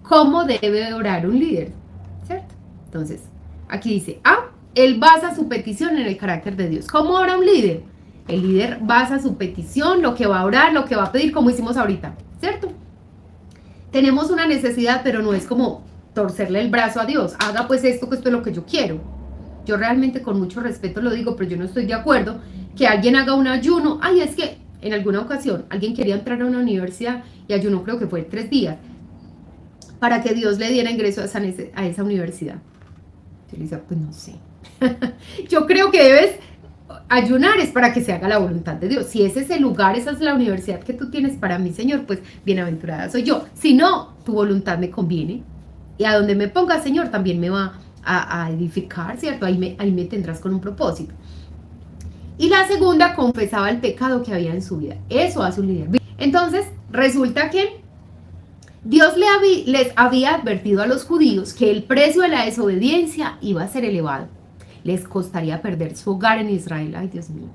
cómo debe orar un líder, ¿cierto? Entonces, aquí dice, él basa su petición en el carácter de Dios. ¿Cómo ora un líder? El líder basa su petición, lo que va a orar, lo que va a pedir, como hicimos ahorita, ¿cierto? Tenemos una necesidad, pero no es como torcerle el brazo a Dios. Haga pues esto, que esto es lo que yo quiero. Yo realmente con mucho respeto lo digo, pero yo no estoy de acuerdo que alguien haga un ayuno. Ay, es que en alguna ocasión alguien quería entrar a una universidad y ayunó, creo que fue 3 días, para que Dios le diera ingreso a esa universidad. Yo le decía, pues no sé. Yo creo que debes ayunar es para que se haga la voluntad de Dios. Si ese es el lugar, esa es la universidad que tú tienes para mí, Señor, pues bienaventurada soy yo. Si no, tu voluntad me conviene. Y a donde me ponga, Señor, también me va a edificar, ¿cierto? Ahí me tendrás con un propósito. Y la segunda, confesaba el pecado que había en su vida. Eso hace un líder. Entonces, resulta que Dios les había advertido a los judíos que el precio de la desobediencia iba a ser elevado. Les costaría perder su hogar en Israel. Ay, Dios mío.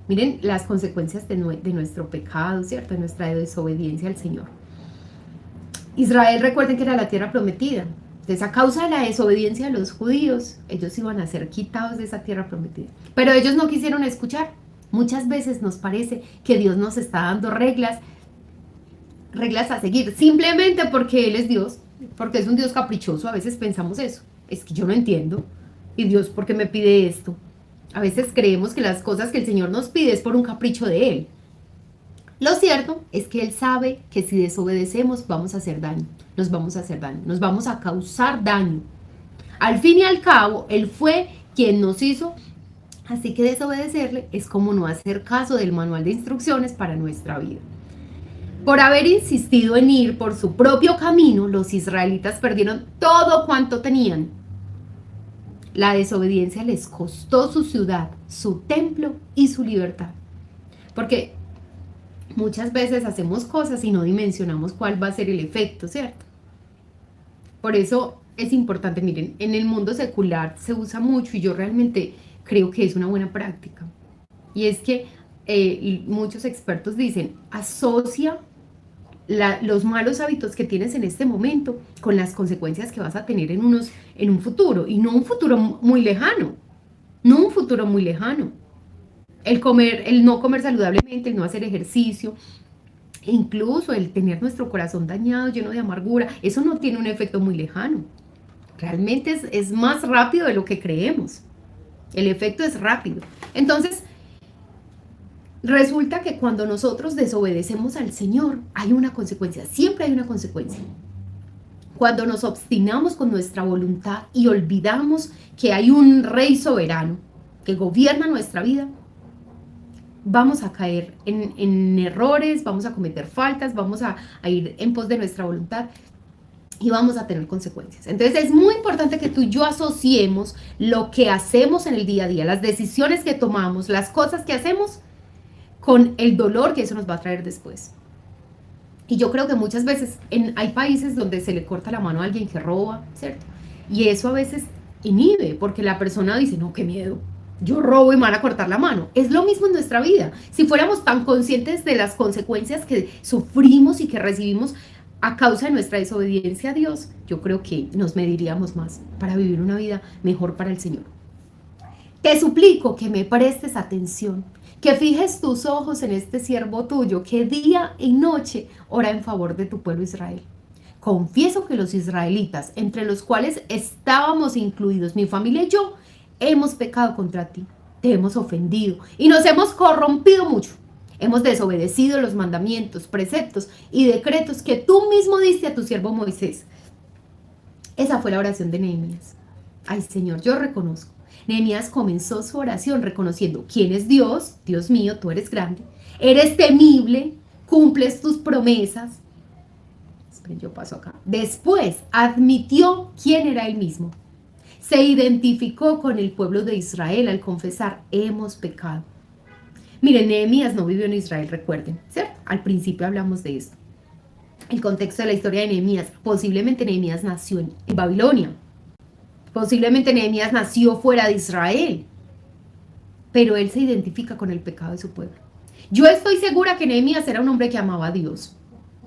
Miren las consecuencias de nuestro pecado, ¿cierto? De nuestra desobediencia al Señor. Israel, recuerden que era la tierra prometida. Entonces, a causa de la desobediencia de los judíos, ellos iban a ser quitados de esa tierra prometida. Pero ellos no quisieron escuchar. Muchas veces nos parece que Dios nos está dando reglas a seguir, simplemente porque Él es Dios, porque es un Dios caprichoso. A veces pensamos eso. Es que yo no entiendo. Y Dios, ¿por qué me pide esto? A veces creemos que las cosas que el Señor nos pide es por un capricho de Él. Lo cierto es que Él sabe que si desobedecemos vamos a hacer daño, nos vamos a hacer daño, nos vamos a causar daño. Al fin y al cabo, Él fue quien nos hizo, así que desobedecerle es como no hacer caso del manual de instrucciones para nuestra vida. Por haber insistido en ir por su propio camino, los israelitas perdieron todo cuanto tenían. La desobediencia les costó su ciudad, su templo y su libertad. Porque muchas veces hacemos cosas y no dimensionamos cuál va a ser el efecto, ¿cierto? Por eso es importante, miren, en el mundo secular se usa mucho y yo realmente creo que es una buena práctica. Y es que muchos expertos dicen, asocia los malos hábitos que tienes en este momento con las consecuencias que vas a tener en un futuro, y no un futuro muy lejano, el no comer saludablemente, el no hacer ejercicio, incluso el tener nuestro corazón dañado, lleno de amargura, eso no tiene un efecto muy lejano, realmente es más rápido de lo que creemos, el efecto es rápido. Entonces, resulta que cuando nosotros desobedecemos al Señor, hay una consecuencia, siempre hay una consecuencia. Cuando nos obstinamos con nuestra voluntad y olvidamos que hay un Rey soberano que gobierna nuestra vida, vamos a caer en errores, vamos a cometer faltas, vamos a ir en pos de nuestra voluntad y vamos a tener consecuencias. Entonces es muy importante que tú y yo asociemos lo que hacemos en el día a día, las decisiones que tomamos, las cosas que hacemos, con el dolor que eso nos va a traer después. Y yo creo que muchas veces hay países donde se le corta la mano a alguien que roba, ¿cierto? Y eso a veces inhibe, porque la persona dice, no, qué miedo, yo robo y me van a cortar la mano. Es lo mismo en nuestra vida. Si fuéramos tan conscientes de las consecuencias que sufrimos y que recibimos a causa de nuestra desobediencia a Dios, yo creo que nos mediríamos más para vivir una vida mejor para el Señor. Te suplico que me prestes atención, que fijes tus ojos en este siervo tuyo, que día y noche ora en favor de tu pueblo Israel. Confieso que los israelitas, entre los cuales estábamos incluidos mi familia y yo, hemos pecado contra ti, te hemos ofendido y nos hemos corrompido mucho. Hemos desobedecido los mandamientos, preceptos y decretos que tú mismo diste a tu siervo Moisés. Esa fue la oración de Nehemías. Ay, Señor, yo reconozco. Nehemías comenzó su oración reconociendo quién es Dios. Dios mío, tú eres grande, eres temible, cumples tus promesas. Esperen, yo paso acá. Después admitió quién era él mismo. Se identificó con el pueblo de Israel al confesar, hemos pecado. Miren, Nehemías no vivió en Israel, recuerden, ¿cierto? Al principio hablamos de esto. El contexto de la historia de Nehemías, posiblemente Nehemías nació en Babilonia. Posiblemente Nehemías nació fuera de Israel, pero él se identifica con el pecado de su pueblo. Yo estoy segura que Nehemías era un hombre que amaba a Dios.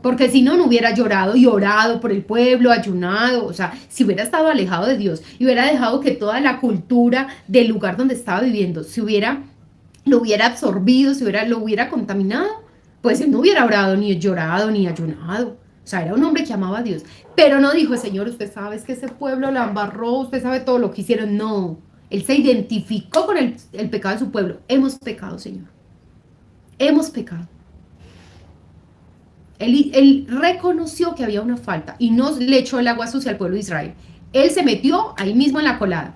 Porque si no, no hubiera llorado y orado por el pueblo, ayunado. O sea, si hubiera estado alejado de Dios y hubiera dejado que toda la cultura del lugar donde estaba viviendo lo hubiera absorbido, lo hubiera contaminado, pues él no hubiera orado, ni llorado, ni ayunado. O sea, era un hombre que amaba a Dios. Pero no dijo, Señor, usted sabe que ese pueblo la embarró, usted sabe todo lo que hicieron. No, él se identificó con el pecado de su pueblo. Hemos pecado, Señor. Hemos pecado. Él reconoció que había una falta y no le echó el agua sucia al pueblo de Israel. Él se metió ahí mismo en la colada.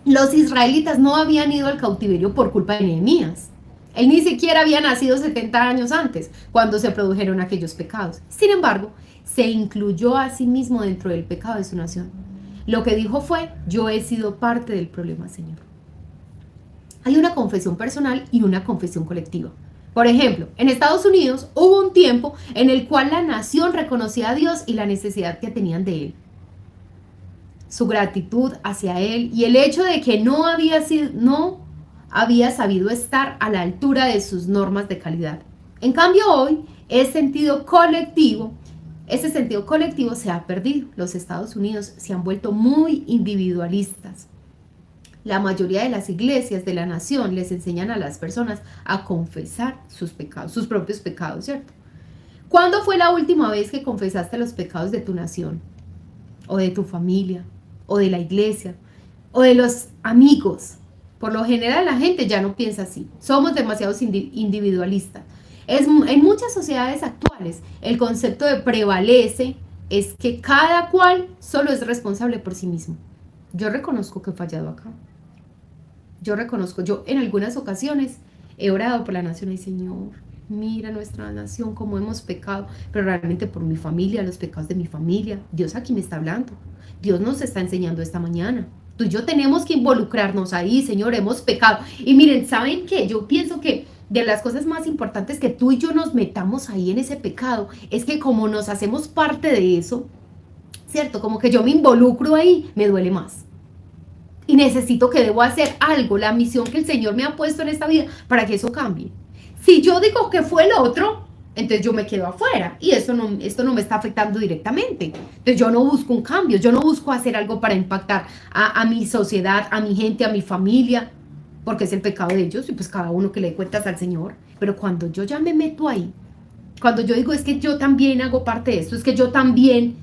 Los israelitas no habían ido al cautiverio por culpa de Nehemías. Él ni siquiera había nacido 70 años antes, cuando se produjeron aquellos pecados. Sin embargo, se incluyó a sí mismo dentro del pecado de su nación. Lo que dijo fue, yo he sido parte del problema, Señor. Hay una confesión personal y una confesión colectiva. Por ejemplo, en Estados Unidos hubo un tiempo en el cual la nación reconocía a Dios y la necesidad que tenían de Él. Su gratitud hacia Él y el hecho de que no había sabido estar a la altura de sus normas de calidad. En cambio hoy, ese sentido colectivo se ha perdido. Los Estados Unidos se han vuelto muy individualistas. La mayoría de las iglesias de la nación les enseñan a las personas a confesar sus pecados, sus propios pecados, ¿cierto? ¿Cuándo fue la última vez que confesaste los pecados de tu nación? O de tu familia, o de la iglesia, o de los amigos. Por lo general la gente ya no piensa así. Somos demasiado individualistas. En muchas sociedades actuales el concepto de prevalece es que cada cual solo es responsable por sí mismo. Yo reconozco que he fallado acá. Yo en algunas ocasiones he orado por la nación y Señor, mira nuestra nación, cómo hemos pecado, pero realmente por mi familia, los pecados de mi familia. Dios aquí me está hablando. Dios nos está enseñando esta mañana. Tú y yo tenemos que involucrarnos ahí, Señor, hemos pecado. Y miren, ¿saben qué? Yo pienso que de las cosas más importantes que tú y yo nos metamos ahí en ese pecado, es que como nos hacemos parte de eso, ¿cierto? Como que yo me involucro ahí, me duele más. Y necesito que debo hacer algo, la misión que el Señor me ha puesto en esta vida para que eso cambie. Si yo digo que fue el otro, entonces yo me quedo afuera y esto no me está afectando directamente. Entonces yo no busco un cambio, yo no busco hacer algo para impactar a mi sociedad, a mi gente, a mi familia, porque es el pecado de ellos y pues cada uno que le dé cuentas al Señor. Pero cuando yo ya me meto ahí, cuando yo digo es que yo también hago parte de esto, es que yo también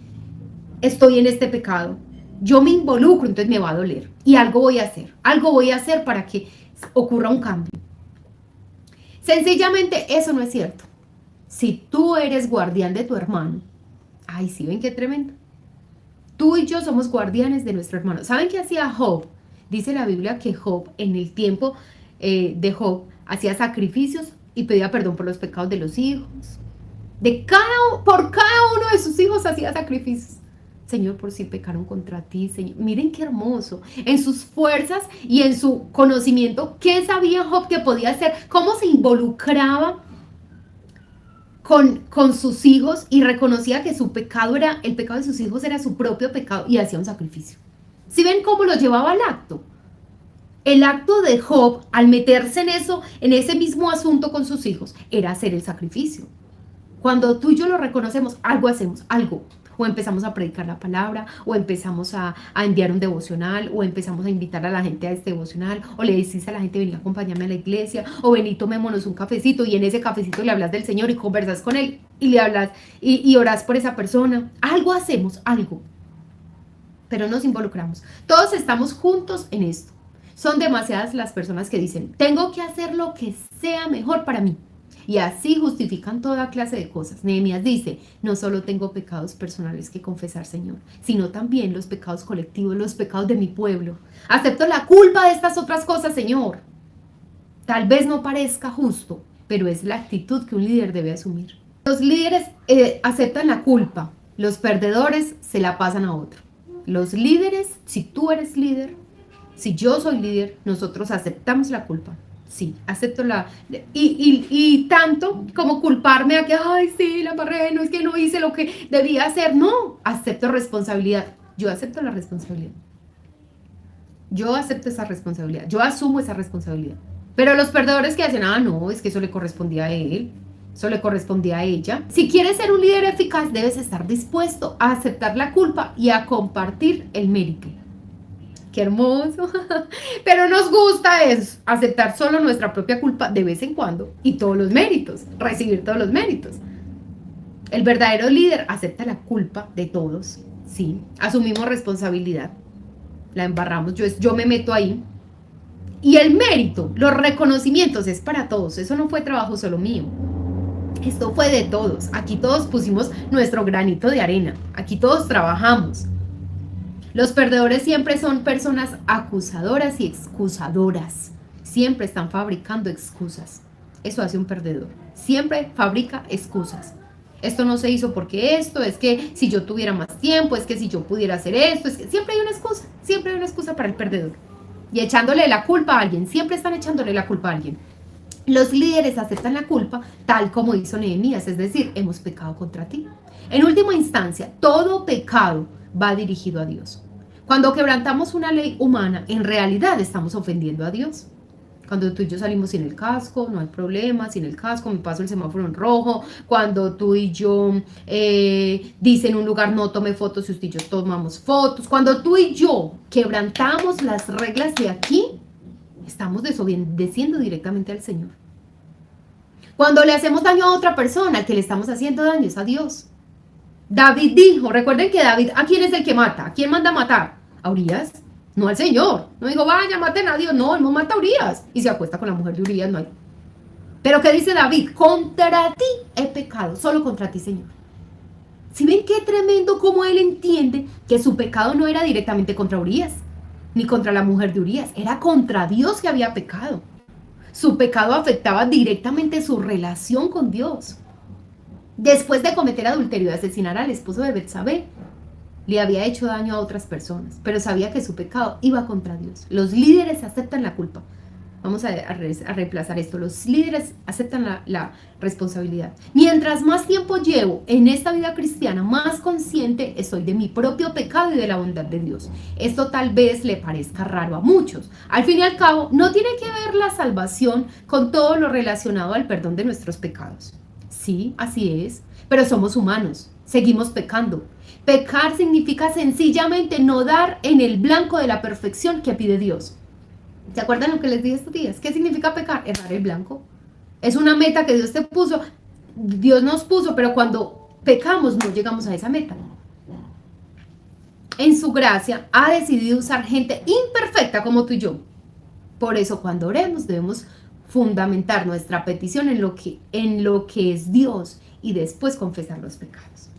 estoy en este pecado, yo me involucro, entonces me va a doler y algo voy a hacer para que ocurra un cambio. Sencillamente eso no es cierto. Si tú eres guardián de tu hermano, ay, sí, ven qué tremendo. Tú y yo somos guardianes de nuestro hermano. ¿Saben qué hacía Job? Dice la Biblia que Job, en el tiempo de Job, hacía sacrificios y pedía perdón por los pecados de los hijos. Por cada uno de sus hijos hacía sacrificios. Señor, por si pecaron contra ti, Señor. Miren qué hermoso. En sus fuerzas y en su conocimiento, ¿qué sabía Job que podía hacer? ¿Cómo se involucraba con sus hijos y reconocía que el pecado de sus hijos era su propio pecado y hacía un sacrificio? ¿Sí ven cómo lo llevaba al acto? El acto de Job, al meterse en ese mismo asunto con sus hijos, era hacer el sacrificio. Cuando tú y yo lo reconocemos, algo hacemos, algo. O empezamos a predicar la palabra, o empezamos a enviar un devocional, o empezamos a invitar a la gente a este devocional, o le decís a la gente, vení, acompáñame a la iglesia, o vení, tomémonos un cafecito, y en ese cafecito le hablas del Señor y conversas con Él, y le hablas, y orás por esa persona. Algo hacemos, algo. Pero nos involucramos. Todos estamos juntos en esto. Son demasiadas las personas que dicen, tengo que hacer lo que sea mejor para mí. Y así justifican toda clase de cosas. Nehemías dice, no solo tengo pecados personales que confesar, Señor, sino también los pecados colectivos, los pecados de mi pueblo. Acepto la culpa de estas otras cosas, Señor. Tal vez no parezca justo, pero es la actitud que un líder debe asumir. Los líderes aceptan la culpa. Los perdedores se la pasan a otro. Los líderes, si tú eres líder, si yo soy líder, nosotros aceptamos la culpa. Sí, acepto y tanto como culparme a que, ay, sí, la embarré, no es que no hice lo que debía hacer. No, acepto responsabilidad. Yo acepto la responsabilidad. Yo acepto esa responsabilidad. Yo asumo esa responsabilidad. Pero los perdedores que hacen, no, es que eso le correspondía a él. Eso le correspondía a ella. Si quieres ser un líder eficaz, debes estar dispuesto a aceptar la culpa y a compartir el mérito. ¡Qué hermoso! Pero nos gusta es aceptar solo nuestra propia culpa de vez en cuando y todos los méritos, recibir todos los méritos. El verdadero líder acepta la culpa de todos, sí. Asumimos responsabilidad, la embarramos, yo me meto ahí. Y el mérito, los reconocimientos es para todos. Eso no fue trabajo solo mío. Esto fue de todos. Aquí todos pusimos nuestro granito de arena. Aquí todos trabajamos. Los perdedores siempre son personas acusadoras y excusadoras. Siempre están fabricando excusas. Eso hace un perdedor. Siempre fabrica excusas. Esto no se hizo porque esto, es que si yo tuviera más tiempo, es que si yo pudiera hacer esto, es que siempre hay una excusa. Siempre hay una excusa para el perdedor. Y echándole la culpa a alguien. Siempre están echándole la culpa a alguien. Los líderes aceptan la culpa tal como hizo Nehemías, es decir, hemos pecado contra ti. En última instancia, todo pecado va dirigido a Dios. Cuando quebrantamos una ley humana, en realidad estamos ofendiendo a Dios. Cuando tú y yo salimos sin el casco, no hay problema, sin el casco, me paso el semáforo en rojo. Cuando tú y yo dice en un lugar no tome fotos y usted y yo tomamos fotos. Cuando tú y yo quebrantamos las reglas de aquí, estamos desobedeciendo directamente al Señor. Cuando le hacemos daño a otra persona, al que le estamos haciendo daño es a Dios. David dijo, recuerden que David, ¿a quién es el que mata? ¿A quién manda a matar? ¿A Urías? No al Señor. No digo, vaya, maten a Dios. No, él no mata a Urías. Y se acuesta con la mujer de Urías, no hay. Pero ¿qué dice David? Contra ti he pecado, solo contra ti, Señor. ¿Sí ven qué tremendo cómo él entiende que su pecado no era directamente contra Urías, ni contra la mujer de Urías, era contra Dios que había pecado? Su pecado afectaba directamente su relación con Dios. Después de cometer adulterio y asesinar al esposo de Betsabé, le había hecho daño a otras personas, pero sabía que su pecado iba contra Dios. Los líderes aceptan la culpa. Vamos a reemplazar esto. Los líderes aceptan la responsabilidad. Mientras más tiempo llevo en esta vida cristiana, más consciente estoy de mi propio pecado y de la bondad de Dios. Esto tal vez le parezca raro a muchos. Al fin y al cabo, no tiene que ver la salvación con todo lo relacionado al perdón de nuestros pecados. Sí, así es, pero somos humanos, seguimos pecando. Pecar significa sencillamente no dar en el blanco de la perfección que pide Dios. ¿Se acuerdan lo que les dije estos días? ¿Qué significa pecar? Errar el blanco. Es una meta que Dios te puso, Dios nos puso, pero cuando pecamos no llegamos a esa meta. En su gracia ha decidido usar gente imperfecta como tú y yo. Por eso cuando oremos debemos fundamentar nuestra petición en lo que es Dios y después confesar los pecados.